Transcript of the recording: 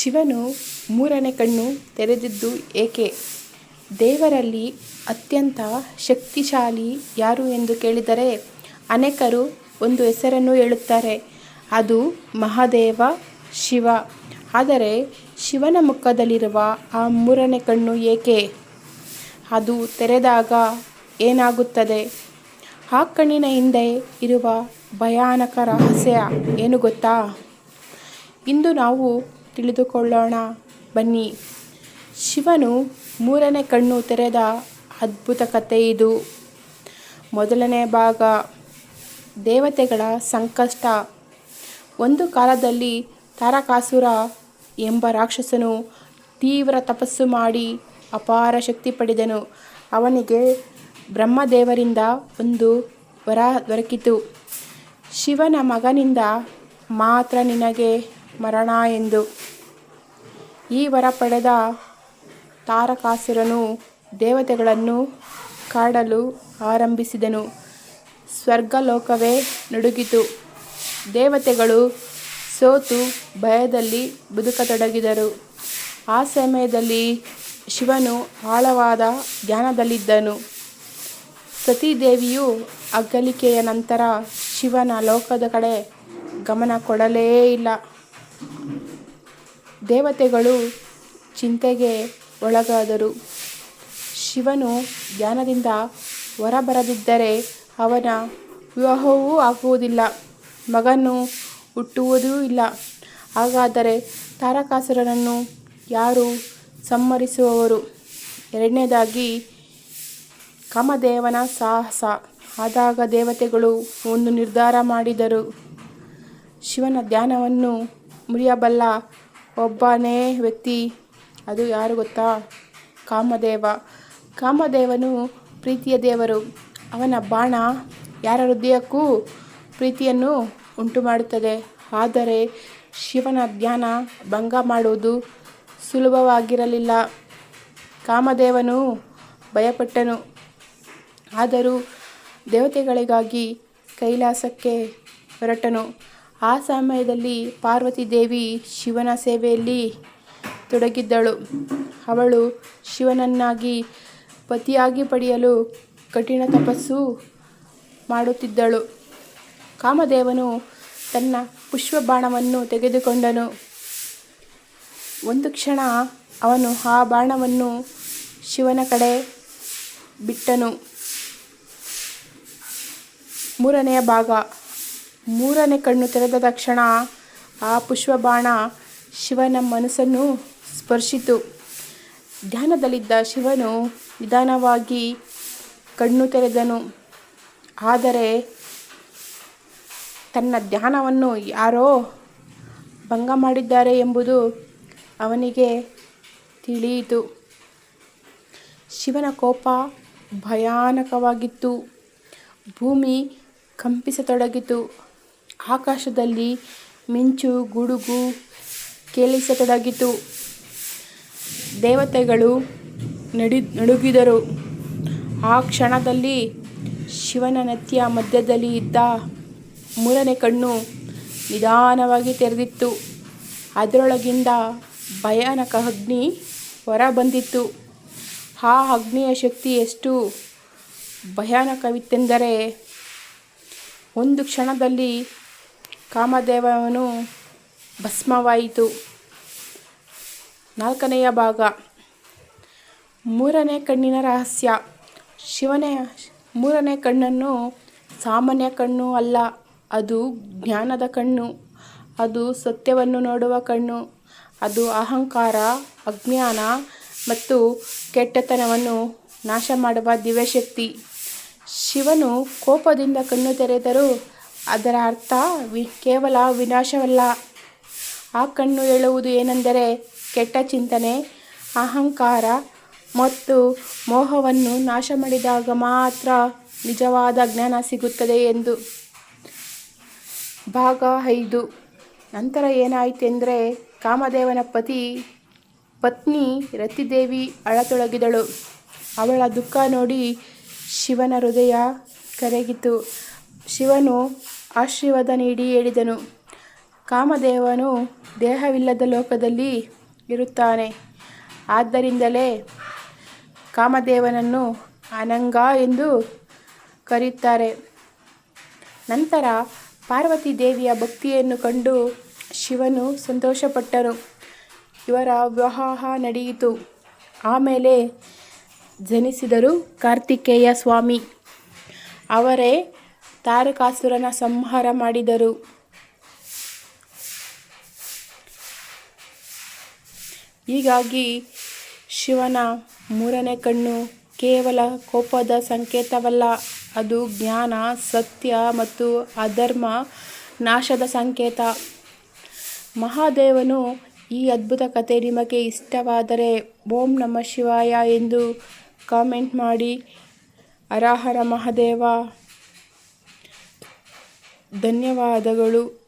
ಶಿವನು ಮೂರನೇ ಕಣ್ಣು ತೆರೆದಿದ್ದು ಏಕೆ? ದೇವರಲ್ಲಿ ಅತ್ಯಂತ ಶಕ್ತಿಶಾಲಿ ಯಾರು ಎಂದು ಕೇಳಿದರೆ ಅನೇಕರು ಒಂದು ಹೆಸರನ್ನು ಹೇಳುತ್ತಾರೆ. ಅದು ಮಹಾದೇವ, ಶಿವ. ಆದರೆ ಶಿವನ ಮುಖದಲ್ಲಿರುವ ಆ ಮೂರನೇ ಕಣ್ಣು ಏಕೆ? ಅದು ತೆರೆದಾಗ ಏನಾಗುತ್ತದೆ? ಆ ಕಣ್ಣಿನ ಹಿಂದೆ ಇರುವ ಭಯಾನಕ ರಹಸ್ಯ ಏನು ಗೊತ್ತಾ? ಇಂದು ನಾವು ತಿಳಿದುಕೊಳ್ಳೋಣ ಬನ್ನಿ. ಶಿವನು ಮೂರನೇ ಕಣ್ಣು ತೆರೆದ ಅದ್ಭುತ ಕಥೆ ಇದು. ಮೊದಲನೇ ಭಾಗ, ದೇವತೆಗಳ ಸಂಕಷ್ಟ. ಒಂದು ಕಾಲದಲ್ಲಿ ತಾರಕಾಸುರ ಎಂಬ ರಾಕ್ಷಸನು ತೀವ್ರ ತಪಸ್ಸು ಮಾಡಿ ಅಪಾರ ಶಕ್ತಿ ಪಡೆದನು. ಅವನಿಗೆ ಬ್ರಹ್ಮದೇವರಿಂದ ಒಂದು ವರ ದೊರಕಿತು. ಶಿವನ ಮಗನಿಂದ ಮಾತ್ರ ನಿನಗೆ ಮರಣ ಎಂದು. ಈ ವರ ಪಡೆದ ತಾರಕಾಸುರನು ದೇವತೆಗಳನ್ನು ಕಾಡಲು ಆರಂಭಿಸಿದನು. ಸ್ವರ್ಗಲೋಕವೇ ನಡುಗಿತು. ದೇವತೆಗಳು ಸೋತು ಭಯದಲ್ಲಿ ಬದುಕತೊಡಗಿದರು. ಆ ಸಮಯದಲ್ಲಿ ಶಿವನು ಆಳವಾದ ಧ್ಯಾನದಲ್ಲಿದ್ದನು. ಸತೀದೇವಿಯು ಅಗಲಿಕೆಯ ನಂತರ ಶಿವನ ಲೋಕದ ಕಡೆ ಗಮನ ಕೊಡಲೇ ಇಲ್ಲ. ದೇವತೆಗಳು ಚಿಂತೆಗೆ ಒಳಗಾದರು. ಶಿವನು ಧ್ಯಾನದಿಂದ ಹೊರಬರದಿದ್ದರೆ ಅವನ ವಿವಾಹವೂ ಆಗುವುದಿಲ್ಲ, ಮಗನು ಹುಟ್ಟುವುದೂ ಇಲ್ಲ. ಹಾಗಾದರೆ ತಾರಕಾಸುರನನ್ನು ಯಾರು ಸಂಹರಿಸುವವರು? ಎರಡನೇದಾಗಿ, ಕಾಮದೇವನ ಸಾಹಸ. ಆದಾಗ ದೇವತೆಗಳು ಒಂದು ನಿರ್ಧಾರ ಮಾಡಿದರು. ಶಿವನ ಧ್ಯಾನವನ್ನು ಮುರಿಯಬಲ್ಲ ಒಬ್ಬನೇ ವ್ಯಕ್ತಿ. ಅದು ಯಾರು ಗೊತ್ತಾ? ಕಾಮದೇವ. ಕಾಮದೇವನು ಪ್ರೀತಿಯ ದೇವರು. ಅವನ ಬಾಣ ಯಾರ ಹೃದಯಕ್ಕೂ ಪ್ರೀತಿಯನ್ನು ಉಂಟುಮಾಡುತ್ತದೆ. ಆದರೆ ಶಿವನ ಧ್ಯಾನ ಭಂಗ ಮಾಡುವುದು ಸುಲಭವಾಗಿರಲಿಲ್ಲ. ಕಾಮದೇವನು ಭಯಪಟ್ಟನು. ಆದರೂ ದೇವತೆಗಳಿಗಾಗಿ ಕೈಲಾಸಕ್ಕೆ ಹೊರಟನು. ಆ ಸಮಯದಲ್ಲಿ ಪಾರ್ವತಿ ದೇವಿ ಶಿವನ ಸೇವೆಯಲ್ಲಿ ತೊಡಗಿದ್ದಳು. ಅವಳು ಶಿವನನ್ನಾಗಿ ಪತಿಯಾಗಿ ಪಡೆಯಲು ಕಠಿಣ ತಪಸ್ಸು ಮಾಡುತ್ತಿದ್ದಳು. ಕಾಮದೇವನು ತನ್ನ ಪುಷ್ಪಬಾಣವನ್ನು ತೆಗೆದುಕೊಂಡನು. ಒಂದು ಕ್ಷಣ ಅವನು ಆ ಬಾಣವನ್ನು ಶಿವನ ಕಡೆ ಬಿಟ್ಟನು. ಮೂರನೆಯ ಭಾಗ, ಮೂರನೇ ಕಣ್ಣು ತೆರೆದ ತಕ್ಷಣ ಆ ಪುಷ್ಪಬಾಣ ಶಿವನ ಮನಸ್ಸನ್ನು ಸ್ಪರ್ಶಿತು. ಧ್ಯಾನದಲ್ಲಿದ್ದ ಶಿವನು ನಿಧಾನವಾಗಿ ಕಣ್ಣು ತೆರೆದನು. ಆದರೆ ತನ್ನ ಧ್ಯಾನವನ್ನು ಯಾರೋ ಭಂಗ ಮಾಡಿದ್ದಾರೆ ಎಂಬುದು ಅವನಿಗೆ ತಿಳಿಯಿತು. ಶಿವನ ಕೋಪ ಭಯಾನಕವಾಗಿತ್ತು. ಭೂಮಿ ಕಂಪಿಸತೊಡಗಿತು. ಆಕಾಶದಲ್ಲಿ ಮಿಂಚು ಗುಡುಗು ಕೇಳಿಸತೊಡಗಿತು. ದೇವತೆಗಳು ನಡುಗಿದರು. ಆ ಕ್ಷಣದಲ್ಲಿ ಶಿವನ ನೆತ್ತಿಯ ಮಧ್ಯದಲ್ಲಿ ಇದ್ದ ಮೂರನೇ ಕಣ್ಣು ನಿಧಾನವಾಗಿ ತೆರೆದಿತ್ತು. ಅದರೊಳಗಿಂದ ಭಯಾನಕ ಅಗ್ನಿ ಹೊರಬಂದಿತ್ತು. ಆ ಅಗ್ನಿಯ ಶಕ್ತಿ ಎಷ್ಟು ಭಯಾನಕವಿತ್ತೆಂದರೆ ಒಂದು ಕ್ಷಣದಲ್ಲಿ ಕಾಮದೇವನು ಭಸ್ಮವಾಯಿತು. ನಾಲ್ಕನೆಯ ಭಾಗ, ಮೂರನೇ ಕಣ್ಣಿನ ರಹಸ್ಯ. ಶಿವನ ಮೂರನೇ ಕಣ್ಣನ್ನು ಸಾಮಾನ್ಯ ಕಣ್ಣು ಅಲ್ಲ, ಅದು ಜ್ಞಾನದ ಕಣ್ಣು. ಅದು ಸತ್ಯವನ್ನು ನೋಡುವ ಕಣ್ಣು. ಅದು ಅಹಂಕಾರ, ಅಜ್ಞಾನ ಮತ್ತು ಕೆಟ್ಟತನವನ್ನು ನಾಶ ಮಾಡುವ ದಿವ್ಯಶಕ್ತಿ. ಶಿವನು ಕೋಪದಿಂದ ಕಣ್ಣು ತೆರೆದರೂ ಅದರ ಅರ್ಥ ಕೇವಲ ವಿನಾಶವಲ್ಲ. ಆ ಕಣ್ಣು ಹೇಳುವುದು ಏನೆಂದರೆ ಕೆಟ್ಟ ಚಿಂತನೆ, ಅಹಂಕಾರ ಮತ್ತು ಮೋಹವನ್ನು ನಾಶ ಮಾಡಿದಾಗ ಮಾತ್ರ ನಿಜವಾದ ಜ್ಞಾನ ಸಿಗುತ್ತದೆ ಎಂದು. ಭಾಗ 5. ನಂತರ ಏನಾಯಿತೆಂದರೆ ಕಾಮದೇವನ ಪತ್ನಿ ರತಿದೇವಿ ಅಳತೊಡಗಿದಳು. ಅವಳ ದುಃಖ ನೋಡಿ ಶಿವನ ಹೃದಯ ಕರಗಿತು. ಶಿವನು ಆಶೀರ್ವಾದ ನೀಡಿ ಹೇಳಿದನು, ಕಾಮದೇವನು ದೇಹವಿಲ್ಲದ ಲೋಕದಲ್ಲಿ ಇರುತ್ತಾನೆ. ಆದ್ದರಿಂದಲೇ ಕಾಮದೇವನನ್ನು ಅನಂಗ ಎಂದು ಕರೆಯುತ್ತಾರೆ. ನಂತರ ಪಾರ್ವತಿ ದೇವಿಯ ಭಕ್ತಿಯನ್ನು ಕಂಡು ಶಿವನು ಸಂತೋಷಪಟ್ಟನು. ಇವರ ವಿವಾಹ ನಡೆಯಿತು. ಆಮೇಲೆ ಜನಿಸಿದರು ಕಾರ್ತಿಕೇಯ ಸ್ವಾಮಿ. ಅವರೇ ತಾರಕಾಸುರನ ಸಂಹಾರ ಮಾಡಿದರು. ಹೀಗಾಗಿ ಶಿವನ ಮೂರನೇ ಕಣ್ಣು ಕೇವಲ ಕೋಪದ ಸಂಕೇತವಲ್ಲ, ಅದು ಜ್ಞಾನ, ಸತ್ಯ ಮತ್ತು ಅಧರ್ಮ ನಾಶದ ಸಂಕೇತ. ಮಹಾದೇವನು ಈ ಅದ್ಭುತ ಕಥೆ ನಿಮಗೆ ಇಷ್ಟವಾದರೆ ಓಂ ನಮಃ ಶಿವಾಯ ಎಂದು ಕಾಮೆಂಟ್ ಮಾಡಿ. ಹರ ಹರ ಮಹಾದೇವ. ಧನ್ಯವಾದಗಳು.